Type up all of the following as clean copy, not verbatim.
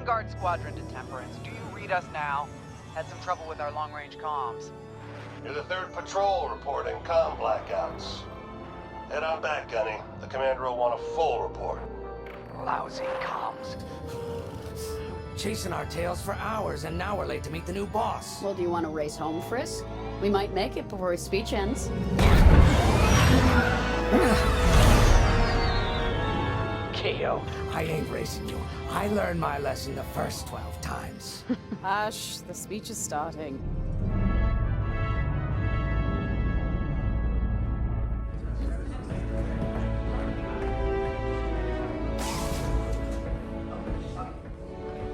Vanguard Squadron to Temperance. Do you read us now? Had some trouble with our long-range comms. You're the 3rd patrol reporting comm blackouts. Head on back, Gunny. The commander will want a full report. Lousy comms. Chasing our tails for hours, and now we're late to meet the new boss. Well, do you want to race home, Frisk? We might make it before his speech ends. Keo, I ain't racing you. I learned my lesson the first 12 times. Hush, the speech is starting.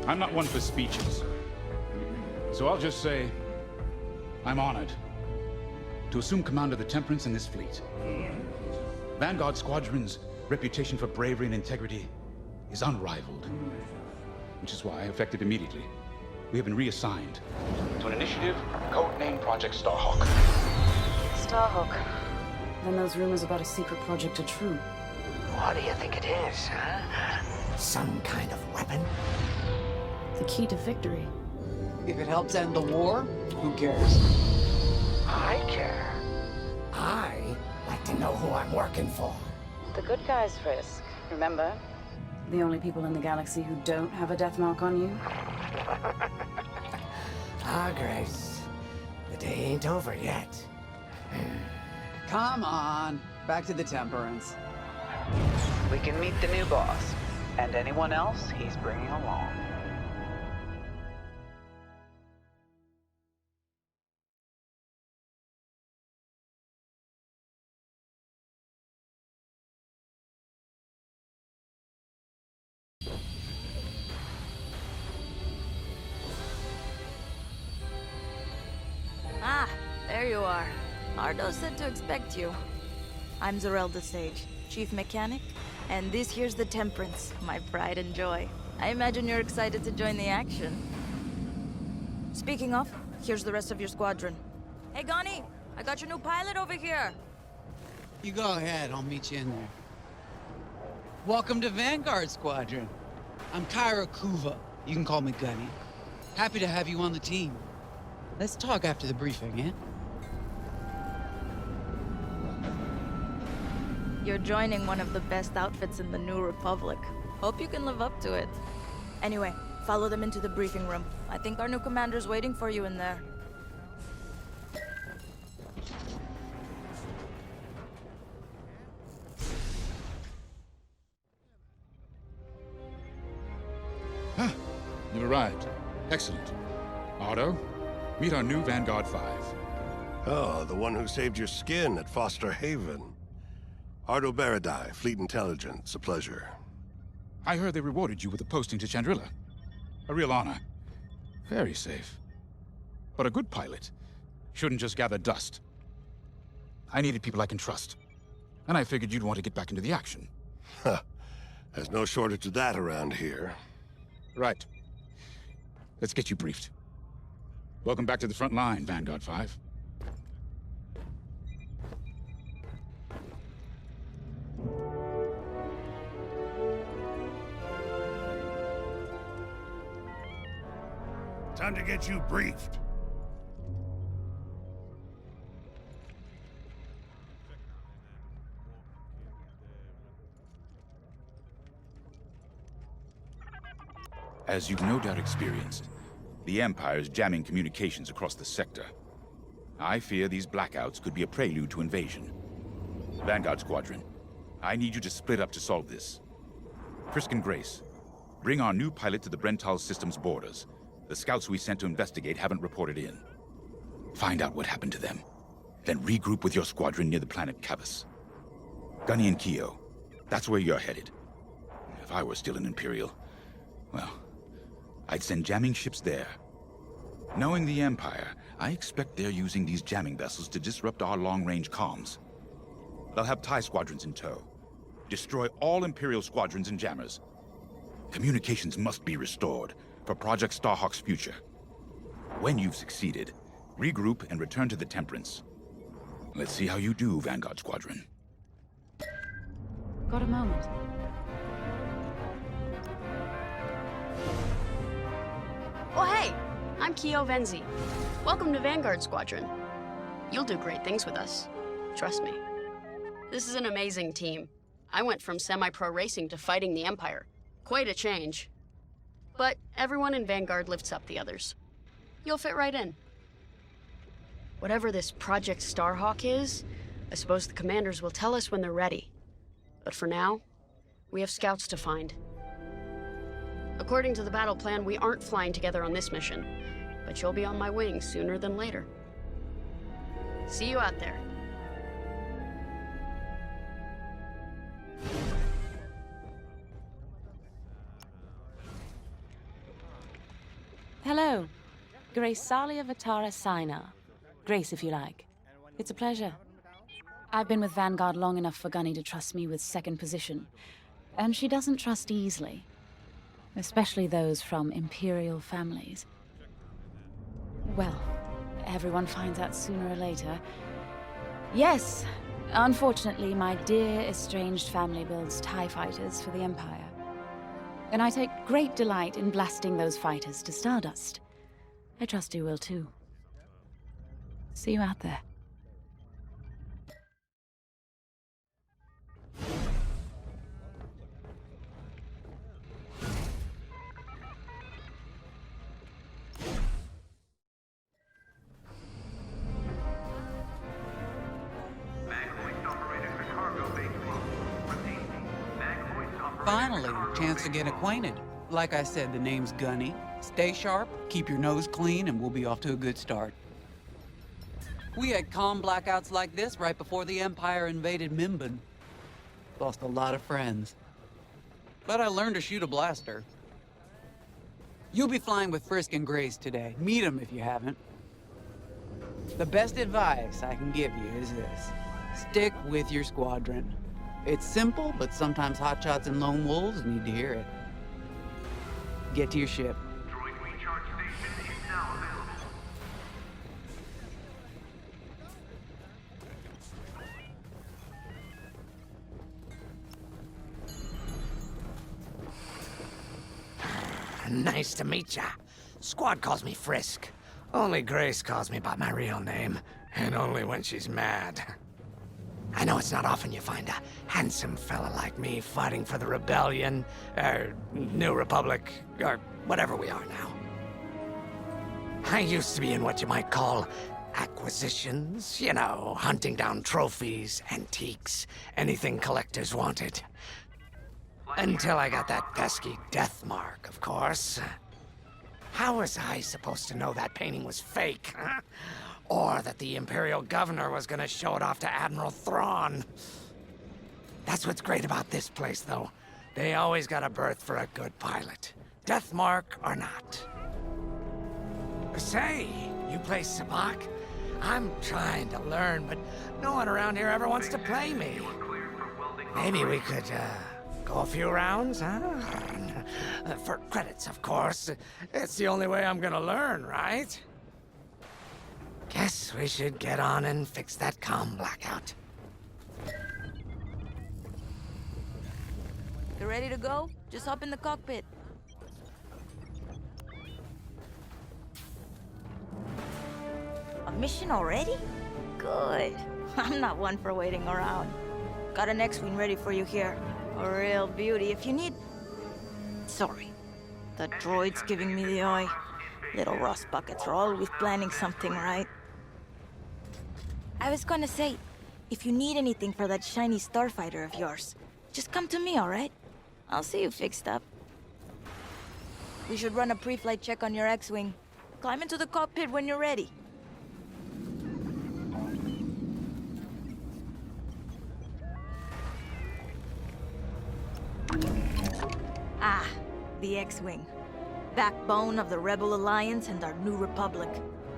I'm not one for speeches. So I'll just say, I'm honored to assume command of the Temperance in this fleet. Vanguard Squadron's reputation for bravery and integrity is unrivaled, which is why, effective immediately, we have been reassigned to an initiative codenamed Project Starhawk. Starhawk. Then those rumors about a secret project are true. What do you think it is, huh? Some kind of weapon? The key to victory. If it helps end the war, who cares? I care. I like to know who I'm working for. The good guys, Frisk. Remember? The only people in the galaxy who don't have a death mark on you? Grace. The day ain't over yet. Come on. Back to the Temperance. We can meet the new boss. And anyone else he's bringing along. Ah, there you are. Ardo said to expect you. I'm Zarelda Sage, Chief Mechanic, and this here's the Temperance, my pride and joy. I imagine you're excited to join the action. Speaking of, here's the rest of your squadron. Hey, Gunny, I got your new pilot over here. You go ahead, I'll meet you in there. Welcome to Vanguard Squadron. I'm Kyra Kuva. You can call me Gunny. Happy to have you on the team. Let's talk after the briefing, eh? You're joining one of the best outfits in the New Republic. Hope you can live up to it. Anyway, follow them into the briefing room. I think our new commander's waiting for you in there. You've arrived. Excellent. Ardo, meet our new Vanguard 5. Oh, the one who saved your skin at Foster Haven. Ardo Baradai, Fleet Intelligence. A pleasure. I heard they rewarded you with a posting to Chandrila. A real honor. Very safe. But a good pilot shouldn't just gather dust. I needed people I can trust. And I figured you'd want to get back into the action. Huh. There's no shortage of that around here. Right. Let's get you briefed. Welcome back to the front line, Vanguard 5. Time to get you briefed. As you've no doubt experienced, the Empire is jamming communications across the sector. I fear these blackouts could be a prelude to invasion. Vanguard Squadron, I need you to split up to solve this. Frisk and Grace, bring our new pilot to the Brental system's borders. The scouts we sent to investigate haven't reported in. Find out what happened to them. Then regroup with your squadron near the planet Cavus. Gunny and Keo, that's where you're headed. If I were still an Imperial, well, I'd send jamming ships there. Knowing the Empire, I expect they're using these jamming vessels to disrupt our long-range comms. They'll have TIE squadrons in tow. Destroy all Imperial squadrons and jammers. Communications must be restored for Project Starhawk's future. When you've succeeded, regroup and return to the Temperance. Let's see how you do, Vanguard Squadron. Got a moment. I'm Kyo Venzi. Welcome to Vanguard Squadron. You'll do great things with us. Trust me. This is an amazing team. I went from semi-pro racing to fighting the Empire. Quite a change. But everyone in Vanguard lifts up the others. You'll fit right in. Whatever this Project Starhawk is, I suppose the commanders will tell us when they're ready. But for now, we have scouts to find. According to the battle plan, we aren't flying together on this mission, but you'll be on my wing sooner than later. See you out there. Hello. Grace Salia Vatara Sina. Grace, if you like. It's a pleasure. I've been with Vanguard long enough for Gunny to trust me with second position, and she doesn't trust easily. Especially those from Imperial families. Well, everyone finds out sooner or later. Yes, unfortunately, my dear estranged family builds TIE fighters for the Empire. And I take great delight in blasting those fighters to stardust. I trust you will too. See you out there. Finally, chance to get acquainted. Like I said, the name's Gunny. Stay sharp, keep your nose clean, and we'll be off to a good start. We had calm blackouts like this right before the Empire invaded Mimban. Lost a lot of friends. But I learned to shoot a blaster. You'll be flying with Frisk and Grace today. Meet them if you haven't. The best advice I can give you is this. Stick with your squadron. It's simple, but sometimes hotshots and lone wolves need to hear it. Get to your ship. Droid recharge station is now available. Nice to meet ya. Squad calls me Frisk. Only Grace calls me by my real name, and only when she's mad. I know it's not often you find a handsome fella like me fighting for the Rebellion, or New Republic, or whatever we are now. I used to be in what you might call acquisitions, you know, hunting down trophies, antiques, anything collectors wanted. Until I got that pesky death mark, of course. How was I supposed to know that painting was fake, huh? Or that the Imperial Governor was gonna show it off to Admiral Thrawn? That's what's great about this place, though. They always got a berth for a good pilot. Death mark or not. Say, you play Sabak? I'm trying to learn, but no one around here ever wants to play me. Maybe we could, go a few rounds, huh? For credits, of course. It's the only way I'm gonna learn, right? Guess we should get on and fix that comm blackout. You ready to go? Just hop in the cockpit. A mission already? Good. I'm not one for waiting around. Got an X-Wing ready for you here. A real beauty if you need... Sorry. The droid's giving me the eye. Little rust buckets are always planning something, right? I was gonna say, if you need anything for that shiny starfighter of yours, just come to me, alright? I'll see you fixed up. We should run a pre-flight check on your X-Wing. Climb into the cockpit when you're ready. Ah, the X-Wing. Backbone of the Rebel Alliance and our new Republic.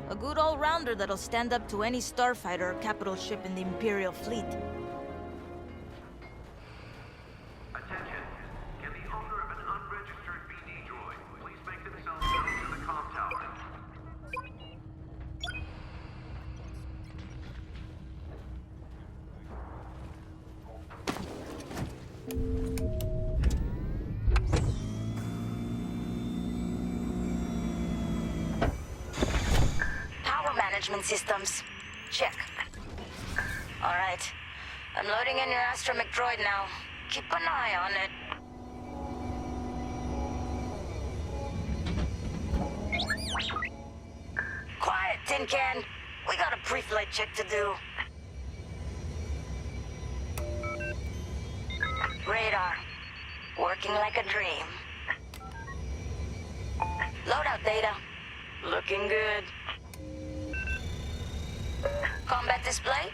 A good all-rounder that'll stand up to any starfighter or capital ship in the Imperial fleet. Attention. Can the owner of an unregistered BD droid please make themselves known to the comm tower? management systems. Check. Alright. I'm loading in your astromech droid now. Keep an eye on it. Quiet, Tin Can. We got a pre-flight check to do. Radar. Working like a dream. Loadout data. Looking good. Combat display?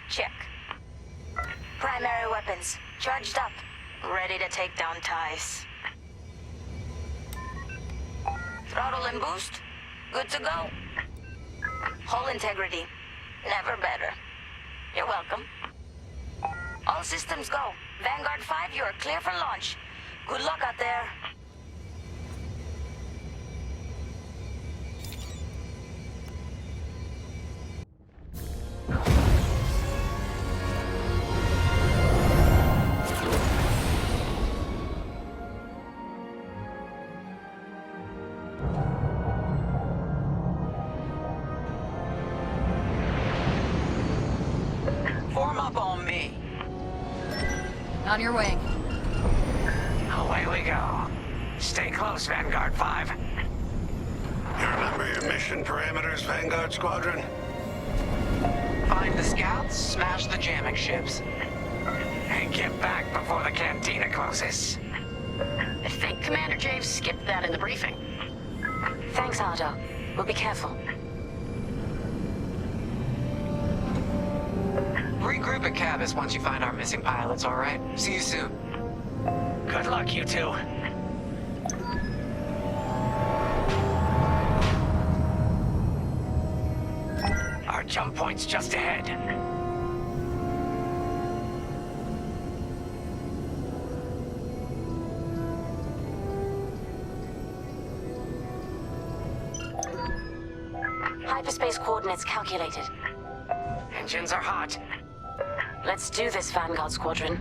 Check. Primary weapons. Charged up. Ready to take down ties. Throttle and boost? Good to go. Hull integrity. Never better. You're welcome. All systems go. Vanguard 5, you are clear for launch. Good luck out there. Form up on me. On your way. Away we go. Stay close, Vanguard 5. You remember your mission parameters, Vanguard Squadron? Find the scouts, smash the jamming ships. And get back before the cantina closes. I think Commander Javes skipped that in the briefing. Thanks, Ardo. We'll be careful. Regroup at Cabus once you find our missing pilots, all right? See you soon. Good luck, you two. Our jump point's just ahead. Hyperspace coordinates calculated. Engines are hot. Let's do this, Vanguard Squadron.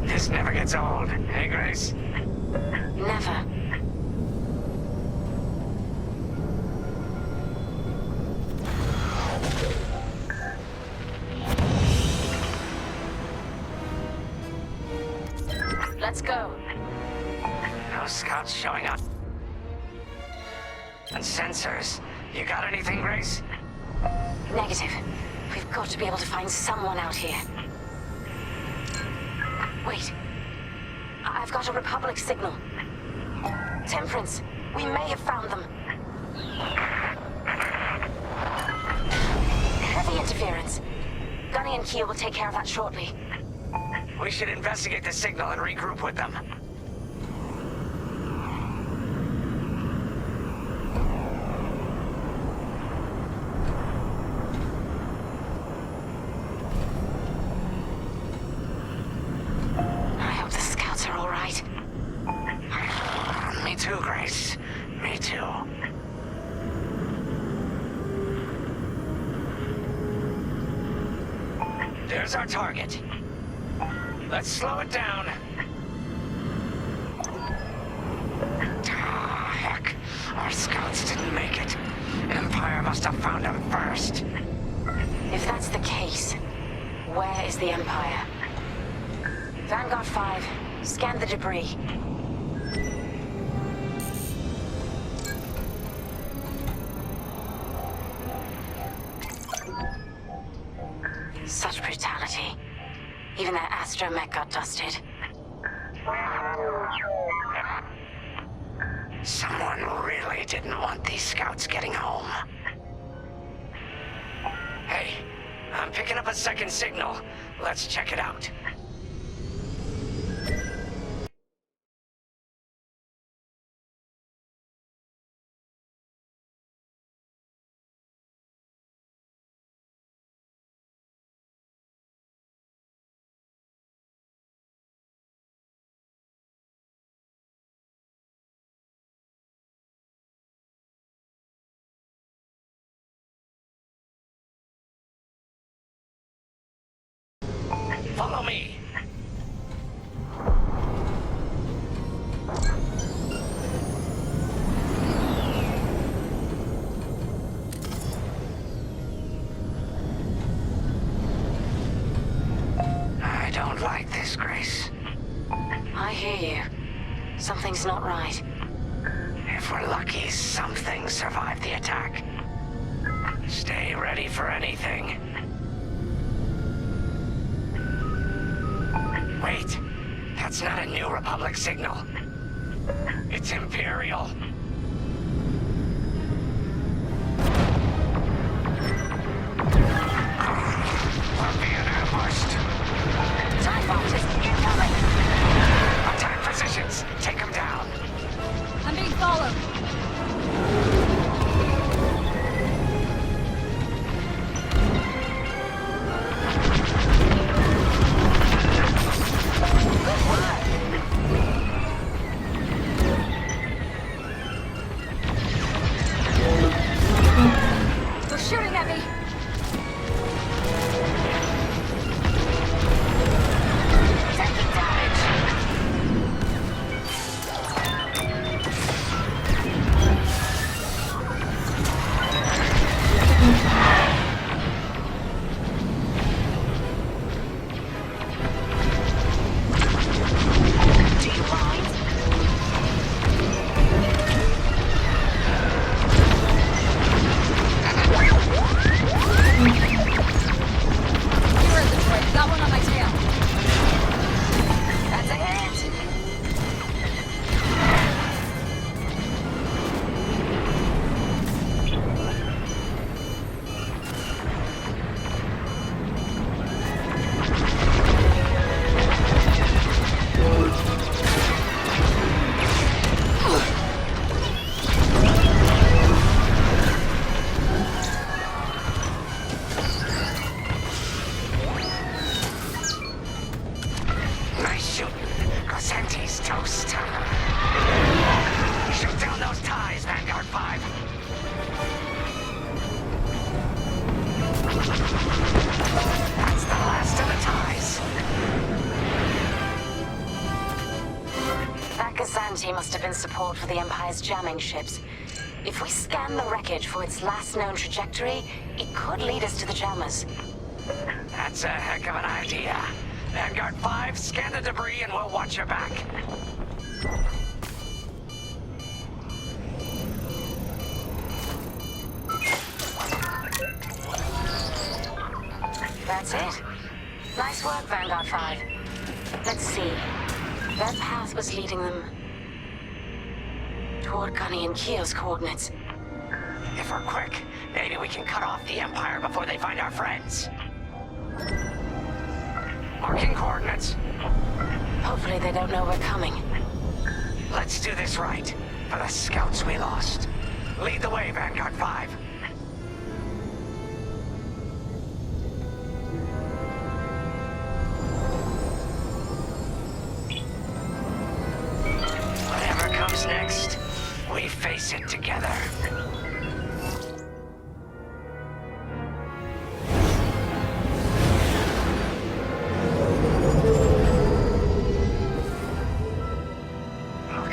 This never gets old, hey, Grace? Never. Let's go. No scouts showing up. And sensors. You got anything, Grace? Negative. We've got to be able to find someone out here. Wait. I've got a Republic signal. Temperance. We may have found them. Heavy interference. Gunny and Keel will take care of that shortly. We should investigate the signal and regroup with them. I hope the scouts are all right. Me too, Grace. Me too. There's our target. Let's slow it down. Ah, heck. Our scouts didn't make it. Empire must have found them first. If that's the case, where is the Empire? Vanguard 5, scan the debris. Such brutality. Even their astromech got dusted. Someone really didn't want these scouts getting home. Hey, I'm picking up a second signal. Let's check it out. Follow me. Grace. I hear you. Something's not right. If we're lucky, something survived the attack. Stay ready for anything. Wait, that's not a New Republic signal. It's Imperial. We're being ambushed. TIE fighters, incoming! Attack positions, take them down. I'm being followed. They're shooting at me. Taking damage. Do you mind? Here is the twig. Got one on my tail. That's a hit. Nice shooting. Crescenti's toast. Shoot down those ties, Vanguard 5. That's the last of the ties. That Gazanti must have been support for the Empire's jamming ships. If we scan the wreckage for its last known trajectory, it could lead us to the jammers. That's a heck of an idea. Vanguard 5, scan the debris and we'll watch your back. That's it. Nice work, Vanguard 5. Let's see. That path was leading them toward Gunny and Keel's coordinates. If we're quick, maybe we can cut off the Empire before they find our friends. Marking coordinates. Hopefully they don't know we're coming. Let's do this right, for the scouts we lost. Lead the way, Vanguard 5. Whatever comes next, we face it together. Look,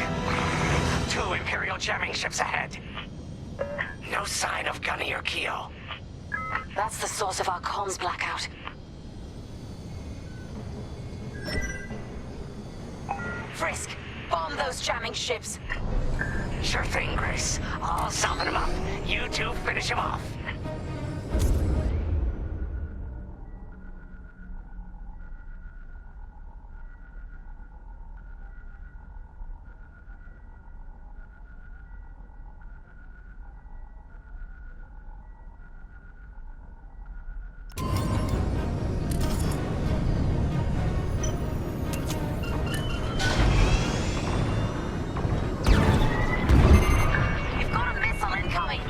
2 Imperial jamming ships ahead. No sign of Gunny or Keo. That's the source of our comms blackout. Frisk, bomb those jamming ships. Sure thing, Grace. I'll soften him up. You two finish him off. You've got a missile incoming.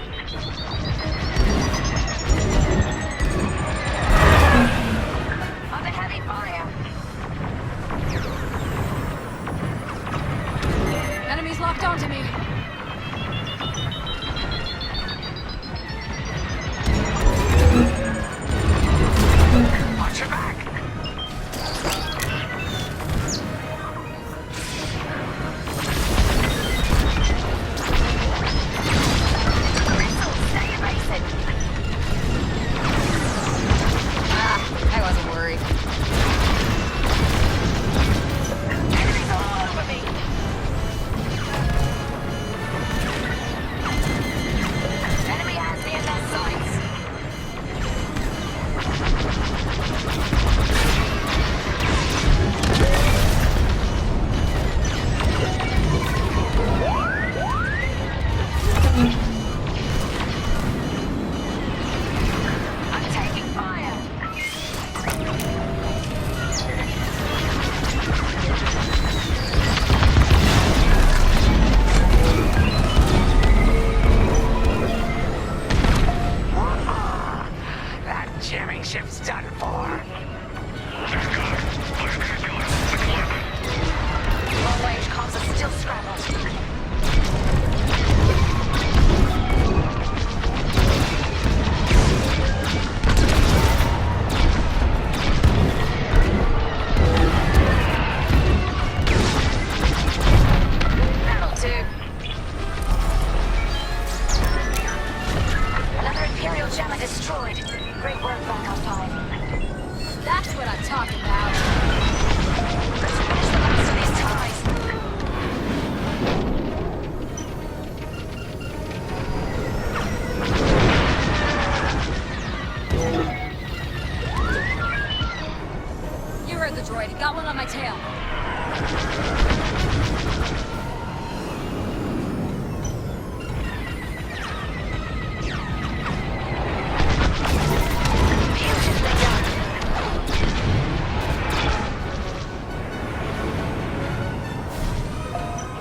ship's done for. Long-range comms are still scrambled. That'll do. Another Imperial jammer destroyed. Great work, Vanguard 5. That's what I'm talking about. Let's finish the last of these ties. You heard the droid. Got one on my tail.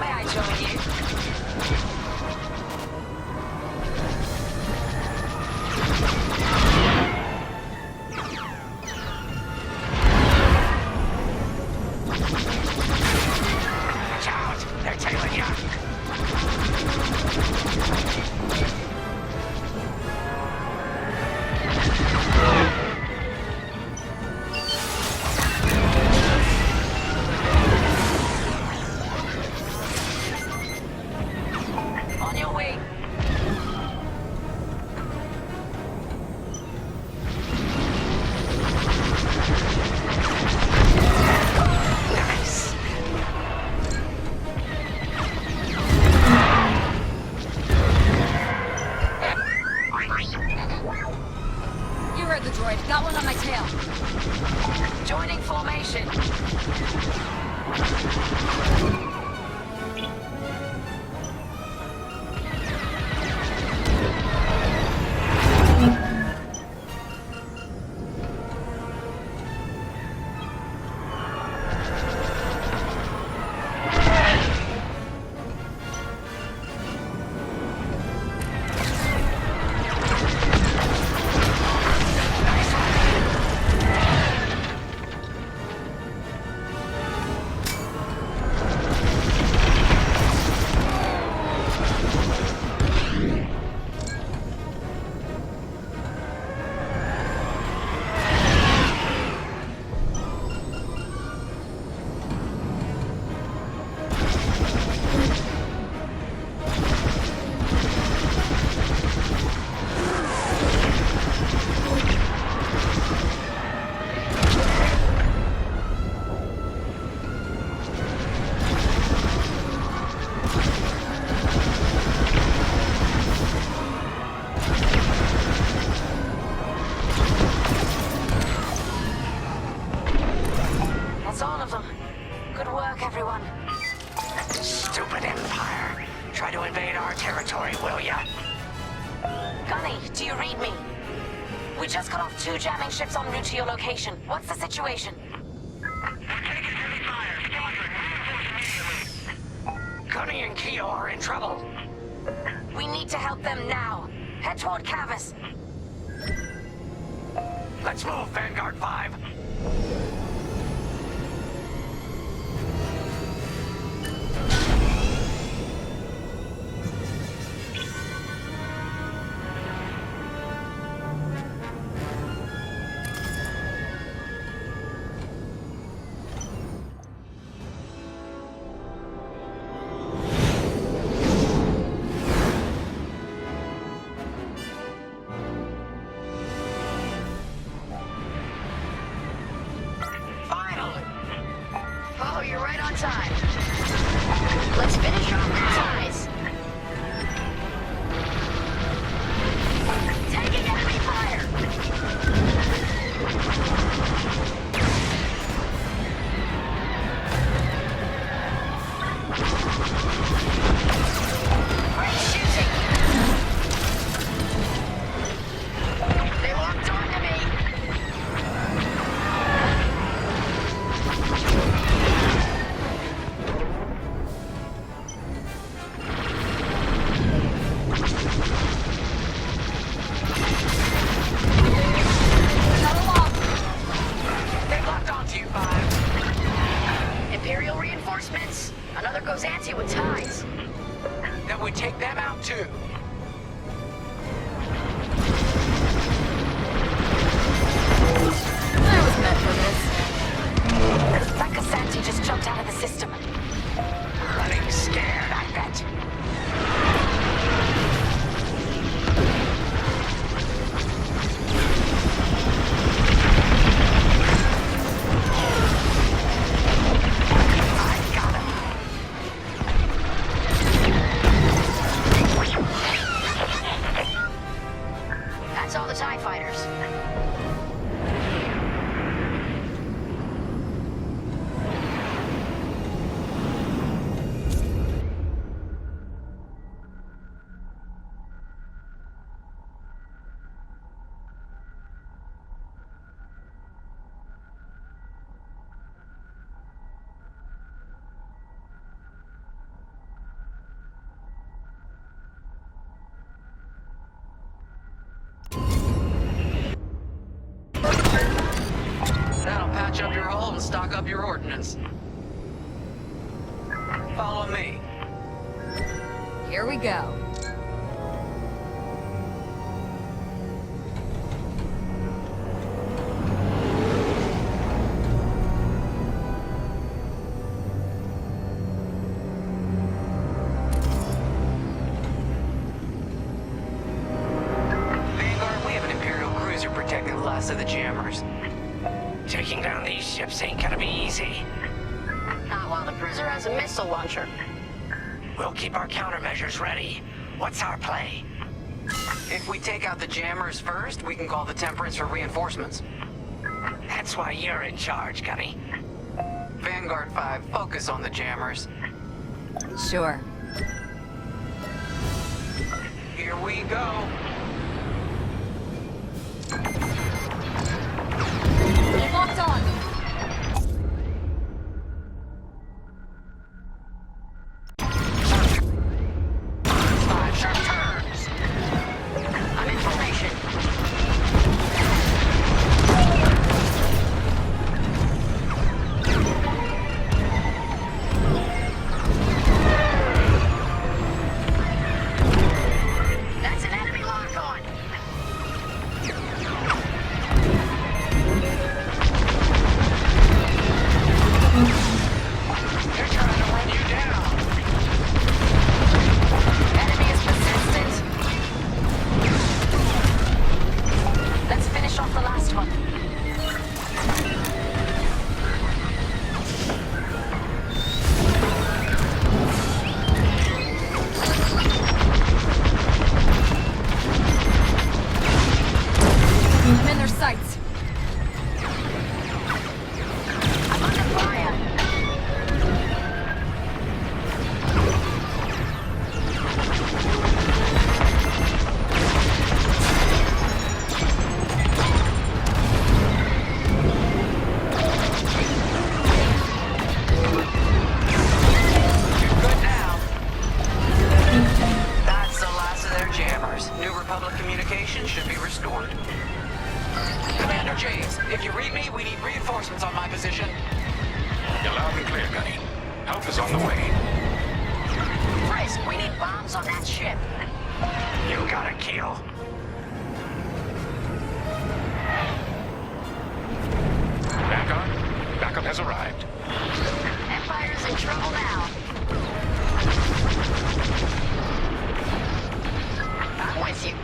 May I join you? Watch out! They're tailing you! On your way. Nice! You heard the droid. Got one on my tail. Joining formation. That's all of them. Good work, everyone. Stupid Empire! Try to invade our territory, will ya? Gunny, do you read me? We just cut off 2 jamming ships en route to your location. What's the situation? Gunny and Keo are in trouble. We need to help them now. Head toward Cavus. Let's move, Vanguard 5. Oh, you're right on time. Let's finish off the ties. Taking enemy fire. Great shooting. They locked onto me. That's all the TIE fighters. That'll patch up your hull and stock up your ordnance. Follow me. Here we go. Vanguard, we have an Imperial cruiser protecting the last of the jammers. Taking down these ships ain't gonna be easy. Not while the cruiser has a missile launcher. We'll keep our countermeasures ready. What's our play? If we take out the jammers first, we can call the Temperance for reinforcements. That's why you're in charge, Gunny. Vanguard 5, focus on the jammers. Sure. Here we go. Locked on. Five sharp turns. I'm in formation. That's an enemy lock on. They're trying to run you down. Enemy is persistent. Let's finish off the last one. I'm in their sights. I'm under fire. Good now. That's the last of their jammers. New Republic communication should be restored. Commander James, if you read me, we need reinforcements on my position. You're loud and clear, Gunny. Help is on the way. Frisk, we need bombs on that ship. You got a kill. Vanguard, backup has arrived. Empire's in trouble now. I'm with you.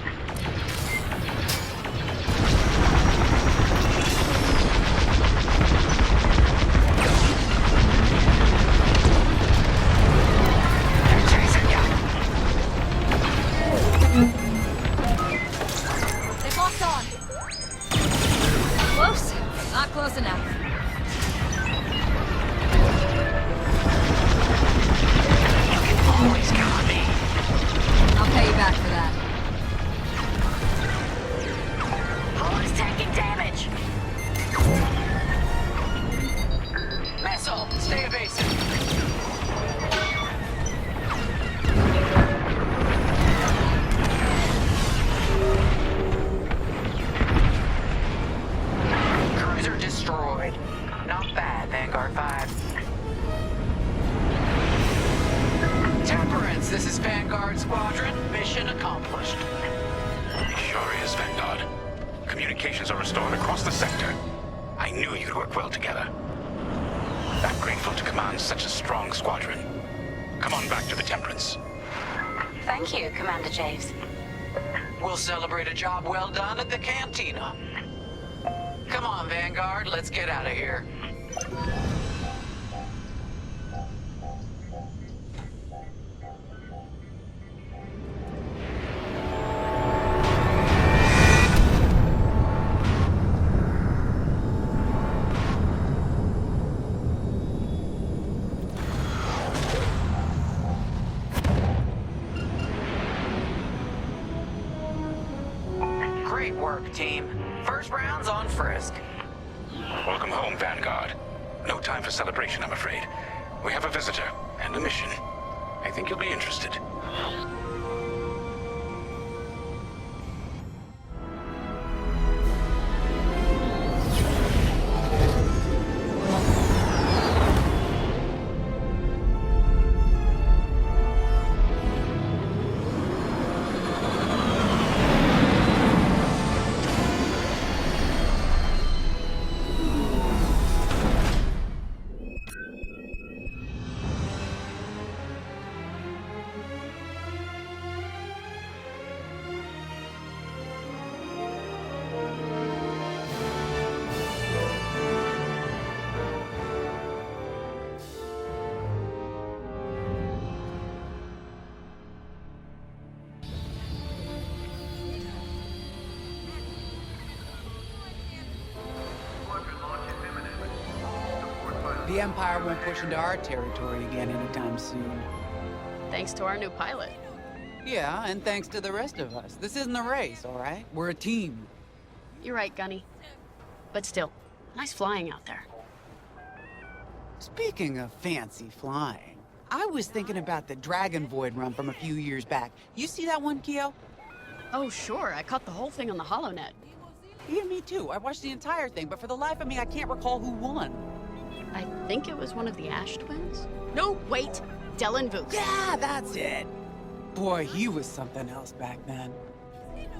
They're chasing you. They've locked on. Close. Not close enough. You can always count on me. I'll pay you back for that. Hull is taking damage. Missile, stay evasive. Cruiser destroyed. Not bad, Vanguard 5. Temperance, this is Vanguard Squadron. Mission accomplished. It sure is, Vanguard. Communications are restored across the sector. I knew you'd work well together. I'm grateful to command such a strong squadron. Come on back to the Temperance. Thank you, Commander Javes. We'll celebrate a job well done at the cantina. Come on, Vanguard, let's get out of here. work, team. First round's on Frisk. Welcome home, Vanguard. No time for celebration, I'm afraid. We have a visitor and a mission. I think you'll be interested. The Empire won't push into our territory again anytime soon. Thanks to our new pilot. Yeah, and thanks to the rest of us. This isn't a race, all right? We're a team. You're right, Gunny. But still, nice flying out there. Speaking of fancy flying, I was thinking about the Dragon Void run from a few years back. You see that one, Keo? Oh, sure. I caught the whole thing on the HoloNet. Yeah, me too. I watched the entire thing, but for the life of me, I can't recall who won. I think it was one of the Ash twins. No, wait. Dylan Vooks. Yeah, that's it. Boy, he was something else back then.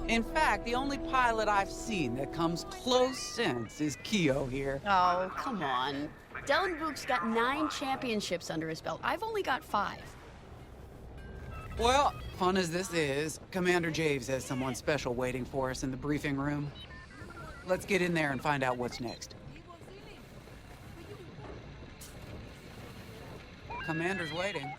In fact, the only pilot I've seen that comes close since is Keo here. Oh, come on. Dylan Vooks got 9 championships under his belt. I've only got 5. Well, fun as this is, Commander Javes has someone special waiting for us in the briefing room. Let's get in there and find out what's next. Commander's waiting.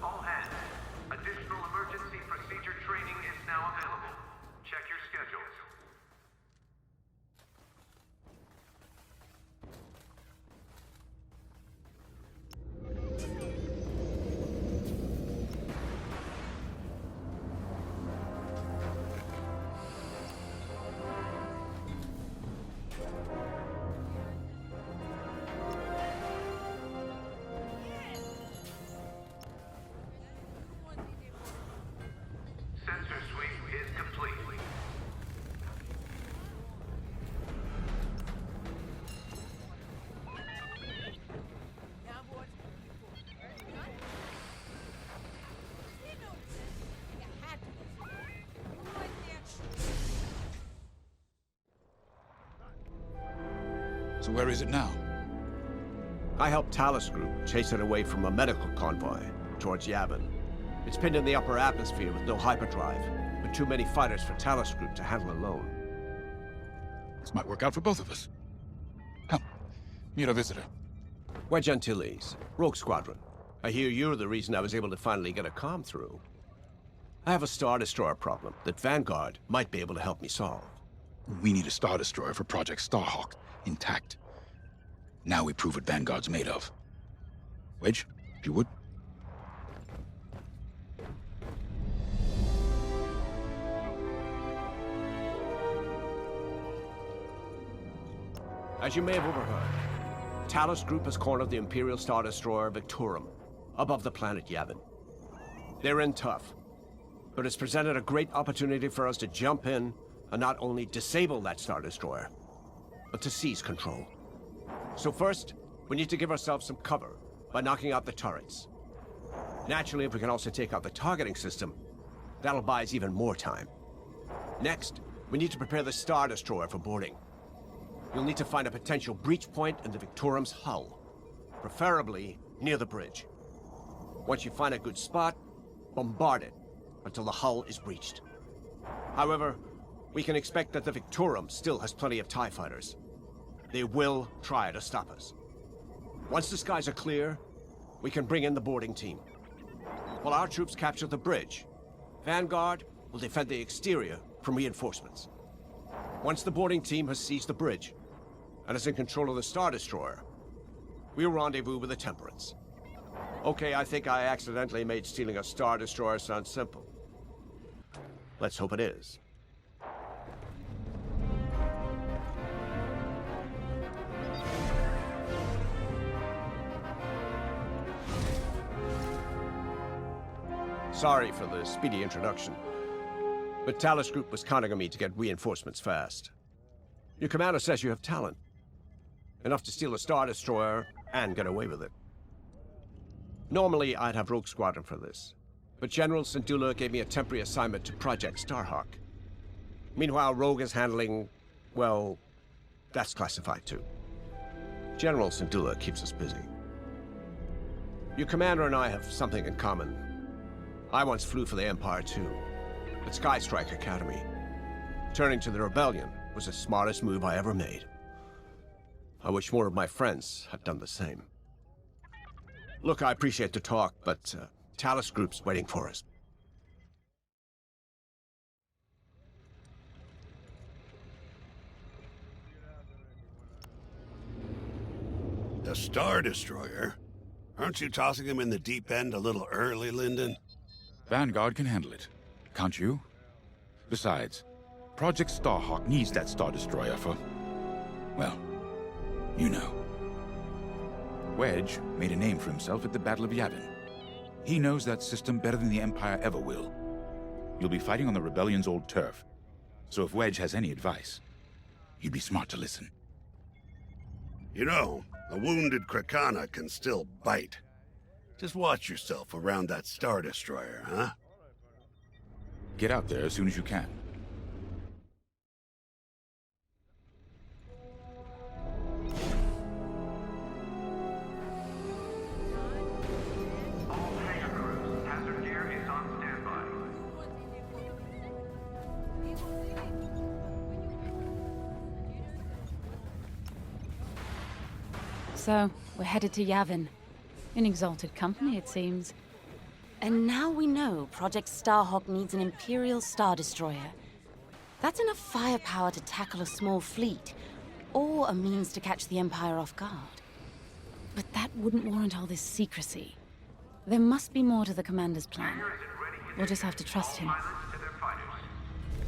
All hands, additional emergency procedure training is now available. Check your schedules. Sensor sweep is complete. So where is it now? I helped Talus Group chase it away from a medical convoy towards Yavin. It's pinned in the upper atmosphere with no hyperdrive, but too many fighters for Talus Group to handle alone. This might work out for both of us. Come, meet our visitor. Wedge Antilles, Rogue Squadron. I hear you're the reason I was able to finally get a comm through. I have a Star Destroyer problem that Vanguard might be able to help me solve. We need a Star Destroyer for Project Starhawk, intact. Now we prove what Vanguard's made of. Wedge, if you would. As you may have overheard, Talus Group has cornered the Imperial Star Destroyer Victorum, above the planet Yavin. They're in tough, but it's presented a great opportunity for us to jump in and not only disable that Star Destroyer, but to seize control. So first, we need to give ourselves some cover by knocking out the turrets. Naturally, if we can also take out the targeting system, that'll buy us even more time. Next, we need to prepare the Star Destroyer for boarding. You'll need to find a potential breach point in the Victorum's hull, preferably near the bridge. Once you find a good spot, bombard it until the hull is breached. However, we can expect that the Victorum still has plenty of TIE fighters. They will try to stop us. Once the skies are clear, we can bring in the boarding team. While our troops capture the bridge, Vanguard will defend the exterior from reinforcements. Once the boarding team has seized the bridge and is in control of the Star Destroyer, we'll rendezvous with the Temperance. Okay, I think I accidentally made stealing a Star Destroyer sound simple. Let's hope it is. Sorry for the speedy introduction, but Talos Group was counting on me to get reinforcements fast. Your commander says you have talent. Enough to steal a Star Destroyer and get away with it. Normally, I'd have Rogue Squadron for this, but General Syndulla gave me a temporary assignment to Project Starhawk. Meanwhile, Rogue is handling, well, that's classified too. General Syndulla keeps us busy. Your commander and I have something in common. I once flew for the Empire too, at Skystrike Academy. Turning to the Rebellion was the smartest move I ever made. I wish more of my friends had done the same. Look, I appreciate the talk, but Talos Group's waiting for us. The Star Destroyer? Aren't you tossing him in the deep end a little early, Lyndon? Vanguard can handle it, can't you? Besides, Project Starhawk needs that Star Destroyer for, well, you know. Wedge made a name for himself at the Battle of Yavin. He knows that system better than the Empire ever will. You'll be fighting on the Rebellion's old turf, so if Wedge has any advice, you'd be smart to listen. You know, a wounded Krakana can still bite. Just watch yourself around that Star Destroyer, huh? Get out there as soon as you can. All hangar crews, hazard gear is on standby. So, we're headed to Yavin. In exalted company, it seems. And now we know Project Starhawk needs an Imperial Star Destroyer. That's enough firepower to tackle a small fleet, or a means to catch the Empire off guard. But that wouldn't warrant all this secrecy. There must be more to the Commander's plan. We'll just have to trust him.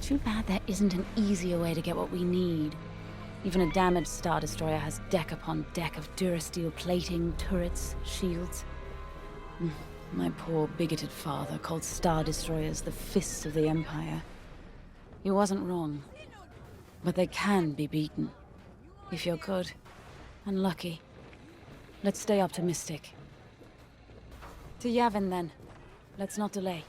Too bad there isn't an easier way to get what we need. Even a damaged Star Destroyer has deck upon deck of Durasteel plating, turrets, shields. My poor bigoted father called Star Destroyers the fists of the Empire. He wasn't wrong. But they can be beaten. If you're good and lucky. Let's stay optimistic. To Yavin then. Let's not delay.